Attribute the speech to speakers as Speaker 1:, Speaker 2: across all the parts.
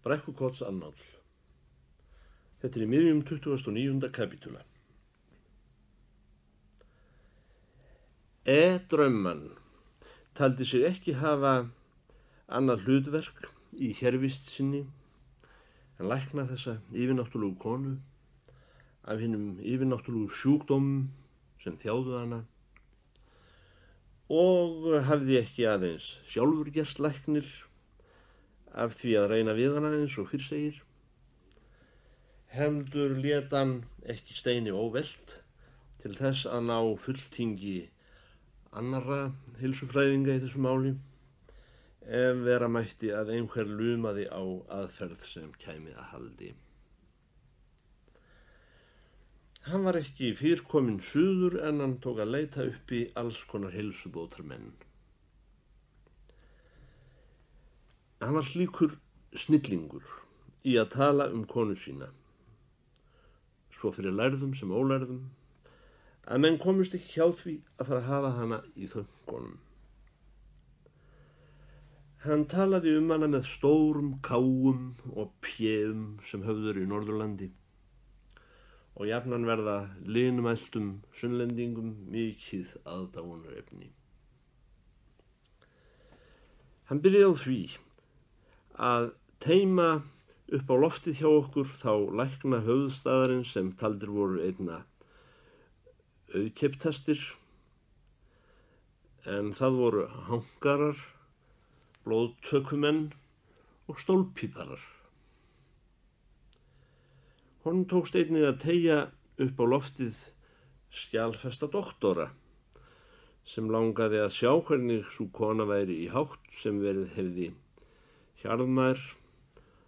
Speaker 1: Brekkukotsannál. Þetta í miðjum 29. kapítula. Drömman taldi sig ekki hafa annað hlutverk í hérvist sinni en lækna þessa yfirnáttúrlegu konu af hinum yfirnáttúrlegu sjúkdómum sem þjáðu hana og hafði ekki aðeins sjálfur gerst læknir af því að reyna við hana eins og fyrr segir, heldur lét hann ekki steini óvelt til þess að ná fulltingi annarra heilsufræðinga í þessu máli ef vera mætti að einhver lumaði á aðferð sem kæmi að haldi. Hann var ekki fyrr kominn suður en hann tók að leita uppi alls konar heilsubótarmenn. Hann var slíkur snillingur í að tala konu sína, svo fyrir lærðum sem ólærðum, að menn komust ekki hjá því að fara að hafa hana í þöngunum. Hann talaði hana með stórum káum og pjéum sem höfður í Norðurlandi og jafnan verða linumæltum sunnlendingum mikið aðdáunarefni. Hann byrjaði á því að teyma upp á loftið hjá okkur þá lækna höfuðstaðarins sem taldir voru einna auðkeptastir, en það voru hangarar, blóðtökumenn og stólpíparar. Honum tókst einnig að teygja upp á loftið skjalfesta doktora sem langaði að sjá hvernig sú kona væri í hátt sem verið hefði Hjarðmær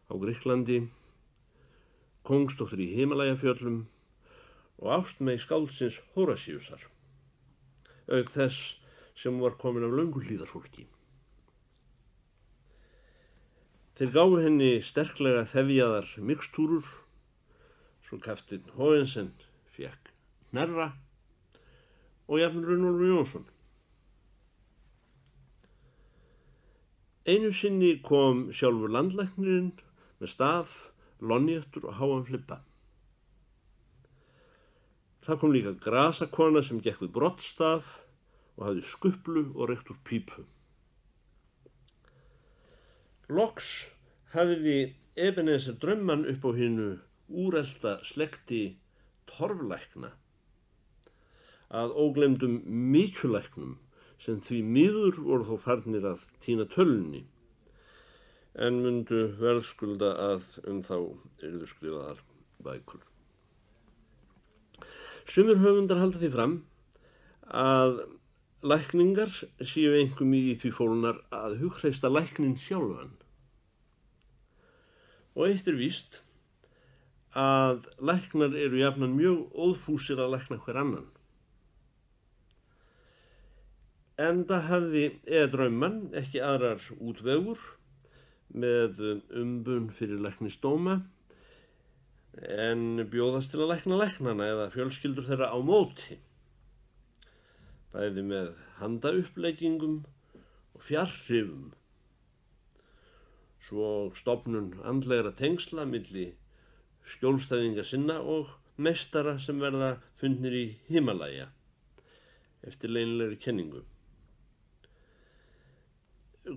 Speaker 1: á Grikklandi, kóngsdóttir í Himalajafjöllum og ástmey skáldsins Hóratíusar, auk þess sem var komin af lönguhlíðarfólki. Þeir gáfu henni sterklega þefjaðar mikstúrur, svo kaftinn Hóensen fékk hnerra og jafn Runólfur Jónsson. Einu sinni kom sjálfur landlæknirinn með staf, lonnéttur og háan flibba. Það kom líka grasakona sem gekk við broddstaf og hafði skuplu og reykt úr pípu. Loks hafði Ebenezer Drömman upp á hinu úrelta slekti torflækna að óglemdum mykjulæknum sem því miður voru þó farnir að týna tölunni en mundu verðskulda að þá yrðu skrifaðar bækur. Sumir höfundar halda því fram að lækningar séu einkum í því fólgnar að hughreysta læknin sjálfan. Og eitt víst að læknar eru jafnan mjög óðfúsir að lækna hver annan. Enda hafði Drömman ekki aðrar útvegur með umbun fyrir læknisdóma en bjóðast til að lækna læknana eða fjölskyldur þeirra á móti, bæði með handauppleggingum og fjarhrifum, svo stofnun andlegra tengsla milli skjólstæðinga sinna og meistara sem verða fundnir í Himalaja eftir leynilegri kenningu.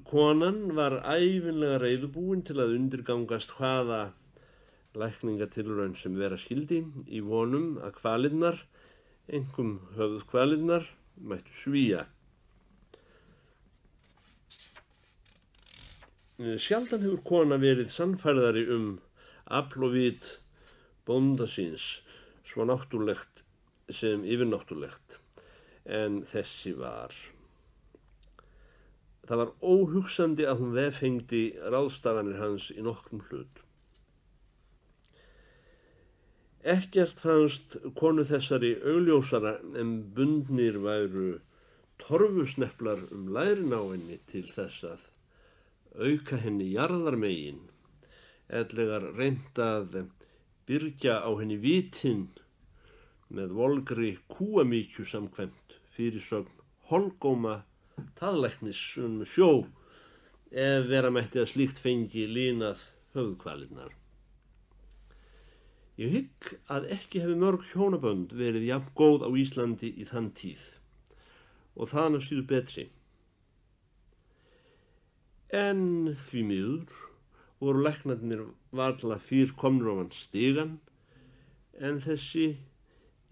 Speaker 1: Konan var ævinlega reiðubúin til að undirgangast hvaða lækningatilraun sem vera skyldi í vonum að kvalirnar, einkum höfuðkvalirnar, mættu svíja. Sjaldan hefur kona verið sannfærðari afl og vit bónda síns, svo náttúrlegt sem yfirnáttúrlegt, en þessi var. Það var óhugsandi að hún vefengdi ráðstafanir hans í nokkrum hlut. Ekkert fannst konu þessari augljósara en bundnir væru torfusneplar lærin á henni til þess að auka henni jarðarmegin, ellegar reynt að byrgja á henni vitin með volgri kúamykju samkvæmt fyrirsögn Holgóma taðlæknis sjó ef vera mætti að slíkt fengi línað höfuðkvalirnar. Ég hygg að ekki hefði mörg hjónabönd verið jafn góð á Íslandi í þann tíð og þaðan að síður betri. En því miður voru læknarnir varla fyrr komnir ofan stigann en þessi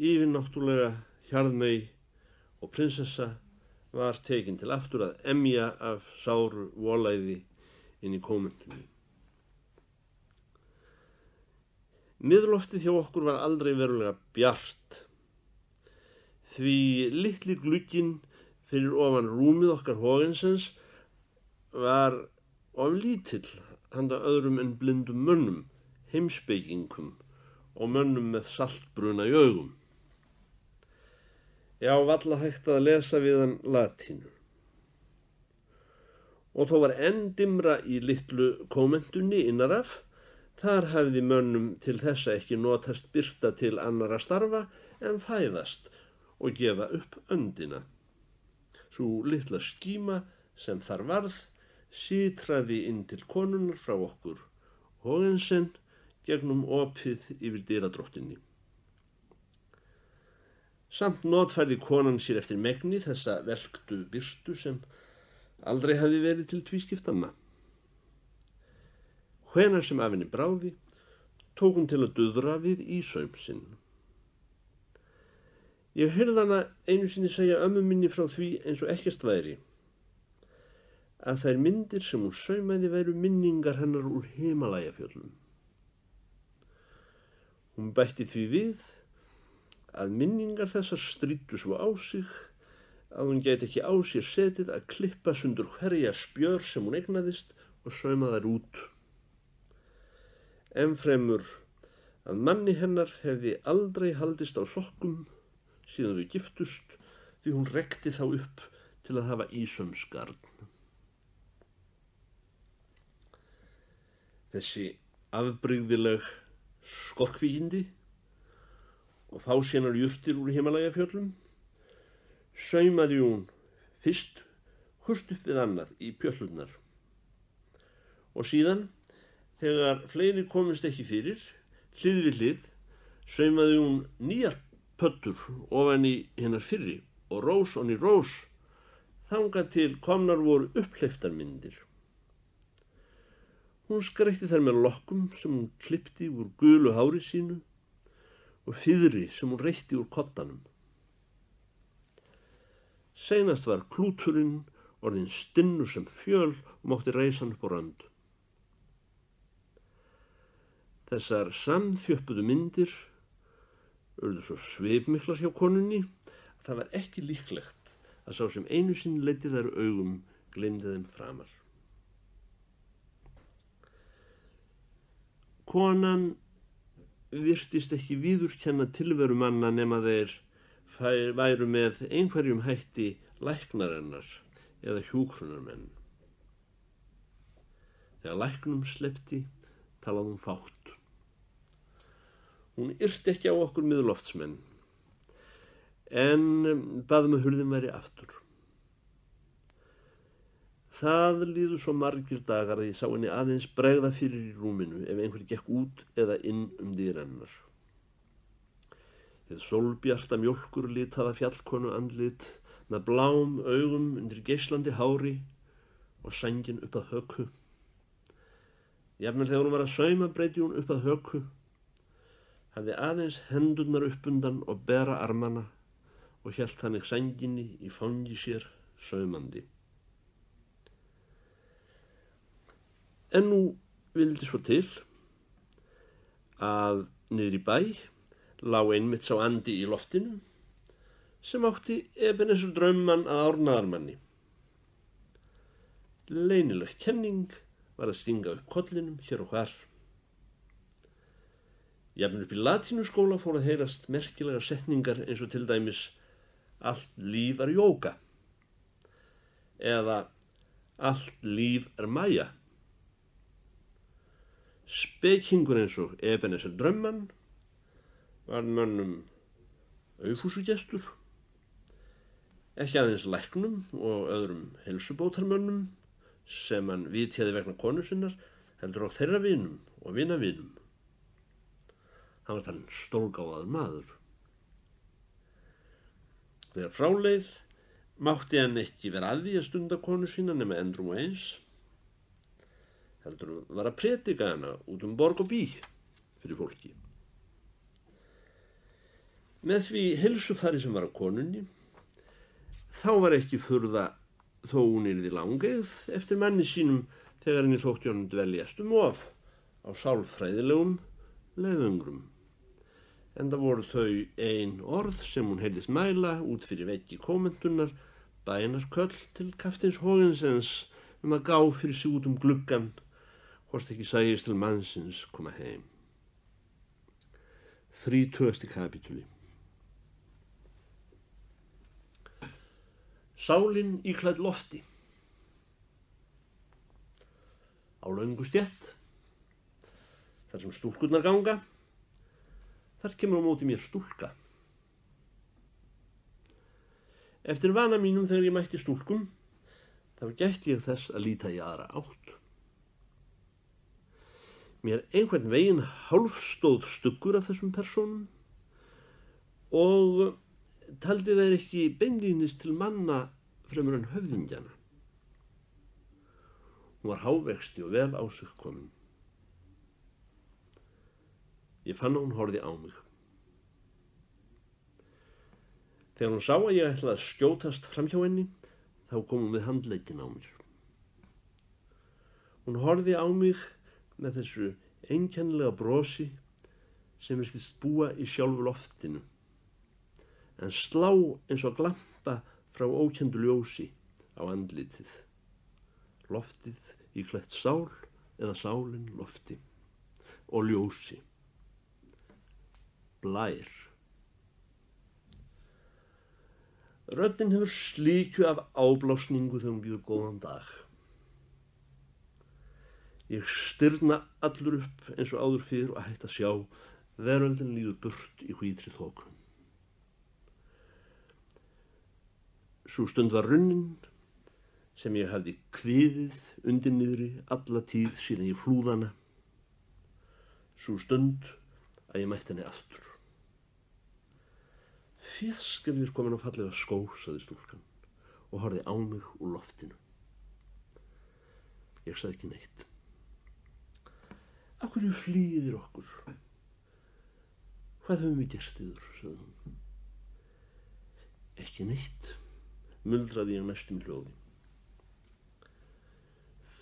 Speaker 1: yfirnáttúrlega Hjarðmey og prinsessa var tekin til aftur að emja af sáru volæði inn í kómendunni. Miðloftið hjá okkur var aldrei verulega bjart, því litli glugginn fyrir ofan rúmið okkar Hogensens var of lítill handa öðrum en blindum mönnum, heimspekingum og mönnum með saltbruna í augum. Já, varla hægt að lesa við hann latínu. Og þó var enn dimra í litlu kómendunni innaraf, þar hafði mönnum til þessa ekki notast birta til annara starfa en fæðast og gefa upp öndina. Sú litla skíma sem þar varð sitraði inn til konunar frá okkur Hogensen gegnum opið yfir dyradróttinni. Samt notfærði konan sér eftir megni þessa velktu birtu sem aldrei hafði verið til tvískiptanna. Hvenær sem af henni bráði, tók hún til að duðra við ísaum sinn. Ég heyrði hana einu sinni segja ömmu minni frá því eins og ekkert væri, að þær myndir sem hún saumaði væru minningar hennar úr Himalajafjöllum. Hún bætti því við að minningar þessar stríddu svo á sig að hún gæti ekki á sér setið að klippa sundur hverja spjör sem hún eignaðist og sauma þær út. Ennfremur að manni hennar hefði aldrei haldist á sokkum síðan þau giftust, því hún rekti þá upp til að hafa ísaumsgarn. Þessi afbrigðileg skorkvíkindi og fásénar jurtir úr Himalajafjöllum saumaði hún fyrst hvort upp við annað í pjöllurnar og síðan, þegar fleiri komist ekki fyrir, hlið við hlið, saumaði hún nýjar pöddur ofan í hinnar fyrri og rós onni rós, þangað til komnar voru upphleyptar myndir. Hún skreytti þær með lokkum sem hún klippti úr gulu hári sínu og fiðri sem hún reytti úr koddanum. Seinast var klúturinn orðinn stinnur sem fjöl og mátti reisa hann upp á rönd. Þessar samþjöppuðu myndir urðu svo svipmiklar hjá konunni að það var ekki líklegt að sá sem einu sinni leiddi þær augum gleymdi þeim framar. Konan virtist ekki viðurkenna tilveru manna nema þeir væru með einhverjum hætti læknarinnar eða hjúkrunarmenn. Þegar læknum sleppti talaði hún fátt. Hún yrti ekki á okkur miðloftsmenn, en bað að hurðin væri aftur. Það liðu svo margir dagar að ég sá henni aðeins bregða fyrir í rúminu ef einhver gekk út eða inn dyr hennar. Hið sólbjarta mjólkurlitaða fjallkonu andlit með blám augum undir geislandi hári og sængin upp að höku. Jafnvel þegar hún var að sauma breyti hún upp að höku, hafði aðeins hendurnar uppundan og bera armana og hélt þannig sænginni í fangi sér saumandi. En nú vildi svo til að niður í bæ lá einmitt sá andi í loftinu sem átti Ebenezer draummann að árnaðarmanni. Leynileg kenning var að stinga upp kollinum hér og hvar. Jafnvel upp í latínuskóla fór að heyrast merkilegar setningar eins og til dæmis allt líf er jóga eða allt líf er Maja. Spekingur eins og Ebenezer draummann var mönnum aufúsugestur, ekki aðeins læknum og öðrum heilsubótarmönnum sem hann vitjaði vegna konu sinnar, heldur á þeirra vinum og vinavinum. Hann var þann stórgáfaður maður. Þegar fráleið mátti hann ekki vera að því að stunda konu sína nema endrum og eins, heldur var að predika hana út borg og bí fyrir fólki. Með því heilsufari sem var á konunni, þá var ekki furða þó hún yrði langeigð eftir manni sínum þegar henni þótti honum dveljast of á sálfræðilegum leiðöngrum. Enda voru þau ein orð sem hún heyrðist mæla út fyrir veggi komentunar, bænarköll til kaftins Hógensens að gá fyrir sig út gluggann, hvort ekki sægist til mannsins koma heim. 30. kapítuli. Sálin íklædd lofti. Á löngu stétt, þar sem stúlkurnar ganga, þar kemur á móti mér stúlka. Eftir vana mínum þegar ég mætti stúlkum, þá gætti ég þess að líta í aðra átt. Mér einhvern veginn hálfstóð stuggur af þessum persónum og taldi þeir ekki beinlínis til manna fremur en höfðingjana. Hún var hávexti og vel á sig komin. Ég fann að hún horfði á mig. Þegar hún sá að ég ætlaði að skjótast framhjá henni, þá kom hún við handlegginn á mér. Hún horfði á mig með þessu einkennilega brosi sem virtist búa í sjálfu loftinu, en slá eins og glampa frá ókenndu ljósi á andlitið. Loftið íklætt sál eða sálin lofti og ljósi. Blær. Röddin hefur slíkju af áblásningu þegar hún býður góðan dag. Ég stirna allur upp eins og áður fyrr og hægt að sjá, veröldin líður burt í hvítri þoku. Sú stund var runnin sem ég hafði kviðið undir niðri alla tíð síðan ég flúðana. Sú stund að ég mætti henni aftur. Fjask ef þér komin á fallega skó, sagði stúlkan og horfði á mig úr loftinu. Ég sagði ekki neitt. Af hverju flýið þér okkur? Hvað höfum við gert yður, sagði hún. Ekki neitt, muldraði ég næstum í hljóði.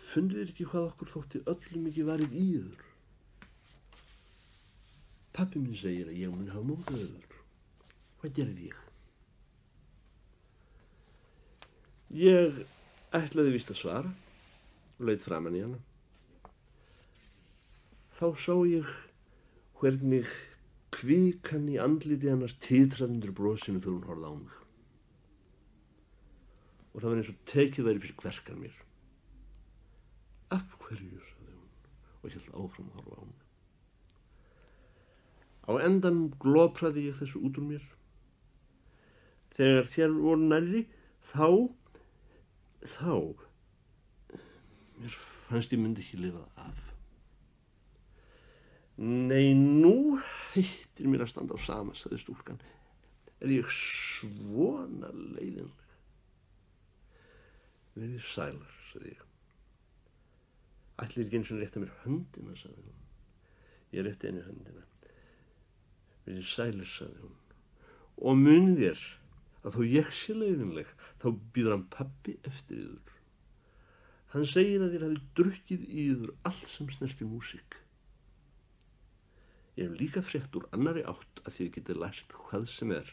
Speaker 1: Funduð þér ekki hvað okkur þótti öllum ekki varið í yður? Pabbi minn segir að ég muni hafa mótið yður. Hvað gerði ég? Ég ætlaði víst að svara og leit framan í hana. Þá sá ég hvernig kvikan í andliti hennar titraði undir brosinu þegar hún horfði á mig. Og það var eins og tekið væri fyrir kverkar mér. Af hverju, sagði hún og hélt áfram að horfa á mig. Á endanum glopraði ég þessu út úr mér. Þegar þér voru nærri, þá, mér fannst ég myndi ekki lifað af. Nei, nú hættir mér að standa á sama, sagði stúlkan. Er ég svona leiðinleg? Verið sælar, sagði ég. Ætlir ekki eins og rétta mér höndina, sagði hún. Ég rétti henni höndina. Verið sælir, sagði hún. Og mun þér að þó ég sé leiðinleg, þá býður hann pabbi eftir yður. Hann segir að þér hafi drukkið í yður allt sem snerti músík. Ég hef líka frétt úr annarri átt að þið getið lært hvað sem er.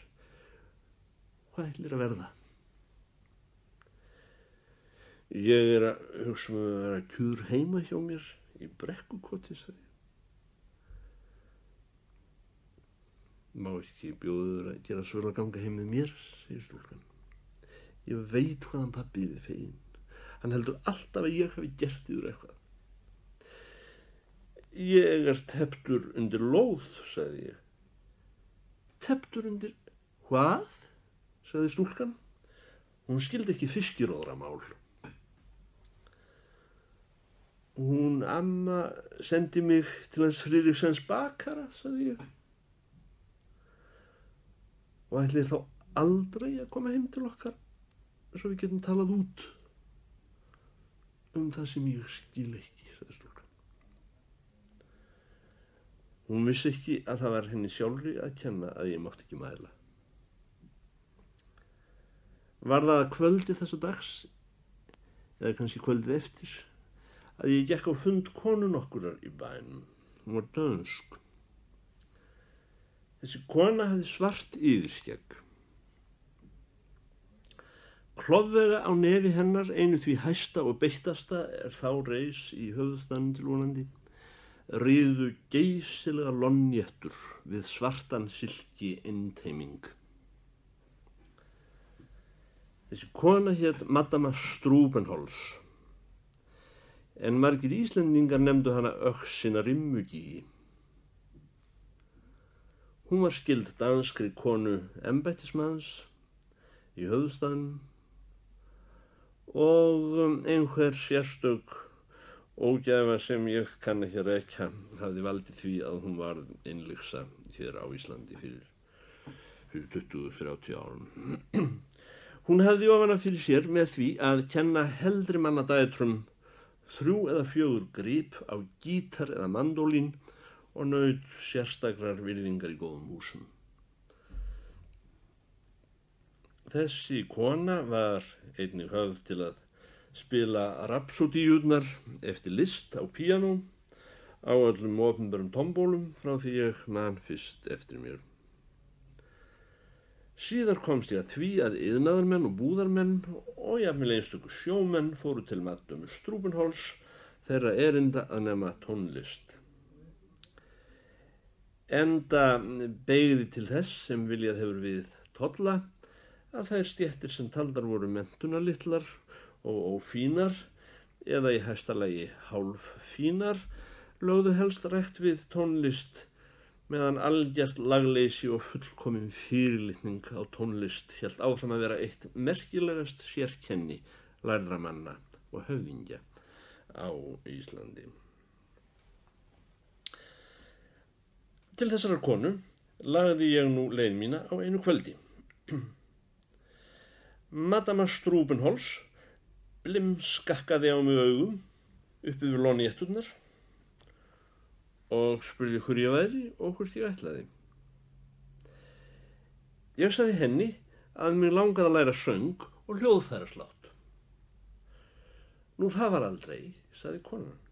Speaker 1: Hvað ætlir að verða? Ég er að hugsa að vera kjur heima hjá mér í Brekkukoti, sagði ég. Má ekki bjóður að gera svöl að ganga heim með mér, segir stúlkan. Ég veit hvaðan pabbi þið fegin. Hann heldur alltaf að ég hafi gert yður eitthvað. Ég er teptur undir lóð, sagði ég. Teptur undir hvað? Sagði stúlkan. Hún skildi ekki fiskiróðramál. Hún amma sendi mig til hans Friðriksens bakara, sagði ég. Og ætli þá aldrei að koma heim til okkar svo við getum talað út það sem ég skil ekki, sagði stúlkan. Hún vissi ekki að það var henni sjálfri að kenna að ég mátti ekki mæla. Var það að kvöldi þessa dags, eða kannski kvöldið eftir, að ég gekk á fund konu nokkurar í bænum. Hún var dönsk. Þessi kona hafði svart yfirskegg. Klofvega á nefi hennar, einu því hæsta og beittasta þá reis í höfuðstaðnum til vonandi, riðu geysilega lonnéttur við svartan silki innteiming. Þessi kona hét Madama Strubenholz, en margir Íslendingar nefndu hana Öxina Rimmugi. Hún var skyld danskri konu embættismanns í höfuðstaðnum og einhver sérstök ógæfa sem ég kann ekki að rekja hafði valdið því að hún var innlyksa hér á Íslandi fyrir 20-30 árum. Hún hafði ofan af fyrir sér með því að kenna heldri manna dætrum 3 eða 4 grip á gítar eða mandólín og naut sérstakrar virðingar í góðum húsum. Þessi kona var einnig höfð til að spila rapsodíurnar eftir Liszt á píanó á öllum opinberum tombólum frá því ég man fyrst eftir mér. Síðar komst ég að því að iðnaðarmenn og búðarmenn og jafnvel einstöku sjómenn fóru til Madömu Strubenholz þeirra erinda að nema tónlist. Enda beygði til þess sem viljað hefur við tolla að þær stéttir sem taldar voru menntunarlitlar og ófínar eða í hæsta lagi hálffínar lögðu helst rækt við tónlist meðan algjört lagleysi og fullkomin fyrirlitning á tónlist hélt áfram að vera eitt merkilegast sérkenni lærðra manna og höfðingja á Íslandi. Til þessarar konu lagði ég nú leið mína á einu kvöldi. Madama Strubenholz blimskakkaði á mig augum uppi við lonnétturnar og spurði hver ég væri og hvort ég ætlaði. Ég sagði henni að mig langaði að læra söng og hljóðfæraslátt. Nú það var aldrei, sagði konan.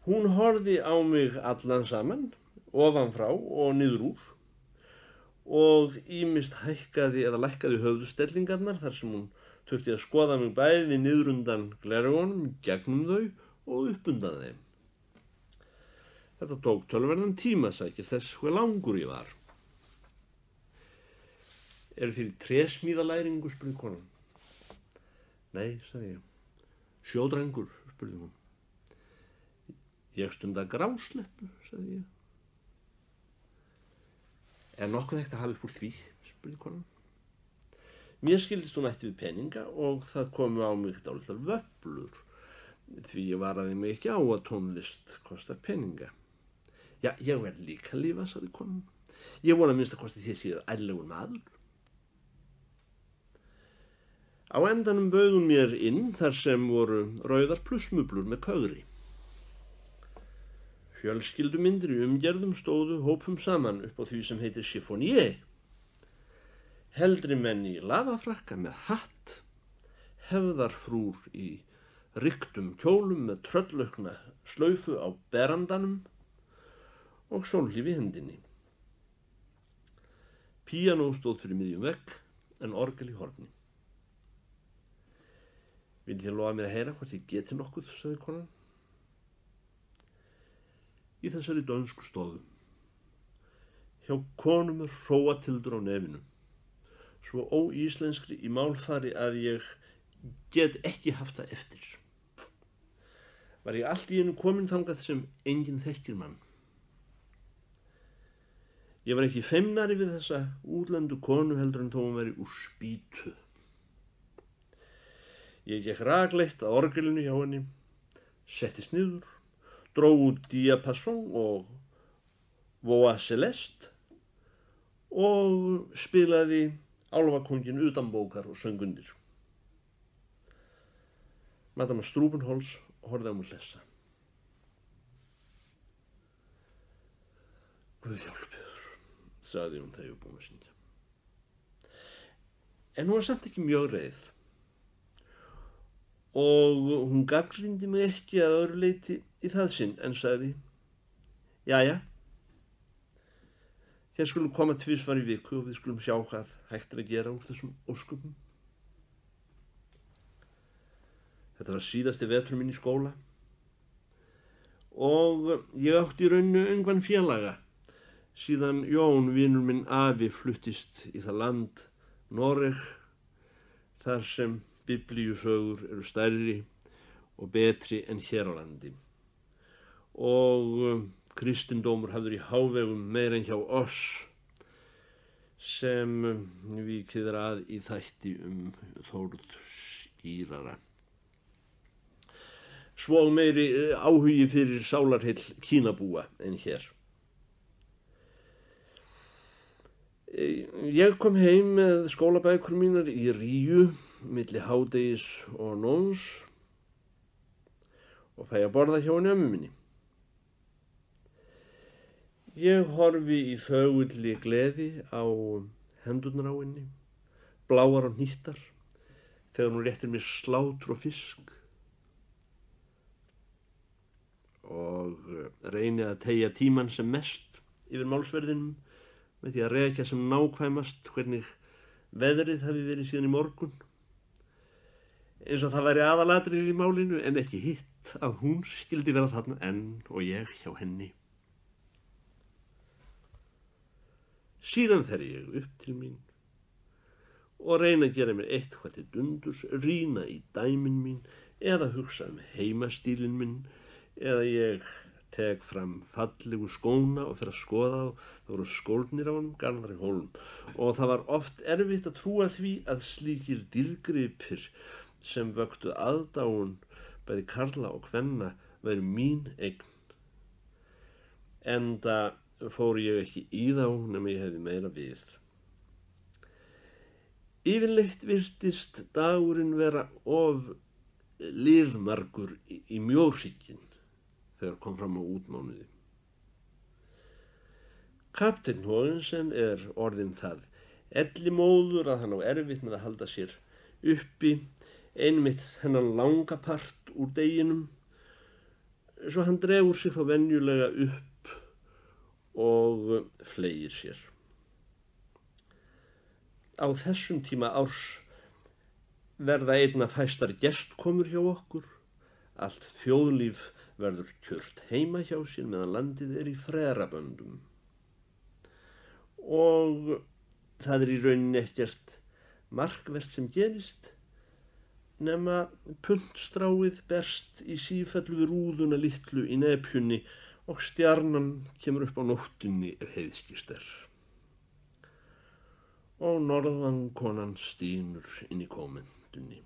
Speaker 1: Hún horfði á mig allan saman, ofanfrá og niður úr, og ýmist hækkaði eða lækkaði höfðustellingarnar þar sem hún þurfti að skoða mig bæði niður undan gleraugunum, gegnum þau og upp undan þeim. Þetta tók töluverðan tíma, sækir þess hver langur ég var. Eru þér í trésmíðalæringu, spurði konan. Nei, sagði ég. Sjódrengur, spurði hún. Ég stunda grásleppu, sagði ég. Er nokkuð hægt að hafa upp úr því, spurði konan. Mér skildist hún ætti við peninga og það komu á mig dálitlar vöflur, því ég varaði mig ekki á að tónlist kostar peninga. Já, ég verð líka að lifa, sagði konan. Ég vona minnst að kosti þér sér ærlegur maður. Á endanum bauð hún mér inn þar sem voru rauðar plussmublur með kögri. Fjölskyldumyndir í umgerðum stóðu hópum saman upp á því sem heitir chiffonier. Heldri menn í lafafrakka með hatt, hefðarfrúr í ryktum kjólum með tröllaukna slaufu á berandanum og sólhlíf í hendinni. Píanó stóð fyrir miðjum vegg en orgel í horni. Viljið þið lofa mér að heyra hvort ég geti nokkuð, sagði konan. Í þessari dönsku stofu. Hjá konum hróatildur á nefinu, svo óíslenskri í málfari að ég get ekki haft það eftir. Var ég allt í einu komin þangað sem enginn þekkir mann. Ég var ekki feimnari við þessa útlendu konu heldur en þó hún væri úr spýtu. Ég gekk rakleitt að orgelinu hjá henni, settist niður, dró út diapason og voix celeste og spilaði Álfakónginn utanbókar og söng undir. Madama Strubenholz horfði á mig hlessa. Guð hjálpiður, sagði hún þegar ég var búin að syngja. En hún var samt ekki mjög reið og hún gagnrýndi mig ekki að öðru leyti í það sinn en sagði: Jæja, þér skulum koma tvisvar í viku og við skulum sjá hvað hægt að gera úr þessum ósköpum. Þetta var síðasti vetur minn í skóla og ég átti í rauninu engan félaga síðan Jón, vinur minn afi, fluttist í það land Noreg þar sem biblíusögur eru stærri og betri en hér á landi og kristindómur hafður í hávegum meira en hjá oss sem vikið er að í þætti Þórð skýrara. Svo meiri áhugi fyrir sálarheill Kínabúa en hér. Ég kom heim með skólabækur mínar í Ríu milli hádegis og nóns og fæ að borða hjá henni ömmu minni. Ég horfi í þögulli gleði á hendurnar á henni, bláar og hnýttar, þegar hún réttir mér slátur og fisk og reyni að teygja tímann sem mest yfir málsverðinum með því að rekja sem nákvæmast hvernig veðrið hafi verið síðan í morgun, eins og það væri aðalatriðið í málinu en ekki hitt að hún skyldi vera þarna enn og ég hjá henni. Síðan fer ég upp til mín og reyna að gera mér eitthvað til dundurs, rýna í dæmin mín eða hugsa heimastílinn minn, eða ég tek fram fallegu skóna og fer að skoða þá. Það voru skórnir á honum, Garðari Hólm, og það var oft erfitt að trúa því að slíkir dýrgripir sem vöktu aðdáun bæði karla og kvenna væru mín eign. Enda fór ég ekki í þá nema ég hefði meira við. Yfirleitt virtist dagurinn vera of liðmargur í mjóhrygginn þegar kom fram á útmánuði. Kapteinn Hogensen er orðinn það ellimóður að hann á erfitt með að halda sér uppi einmitt þennan langa part úr deginum, svo hann dregur sig þá venjulega upp og fleygir sér. Á þessum tíma árs verða einna fæstar gestkomur hjá okkur, allt þjóðlíf verður kjört heima hjá sér meðan landið er í freraböndum og það er í rauninni ekkert markvert sem gerist nema puntstráið berst í sífellu við rúðuna litlu í nepjunni og stjarnan kemur upp á nóttunni ef heiðskýrt er. Og norðankonan stynur inn í kommendunni.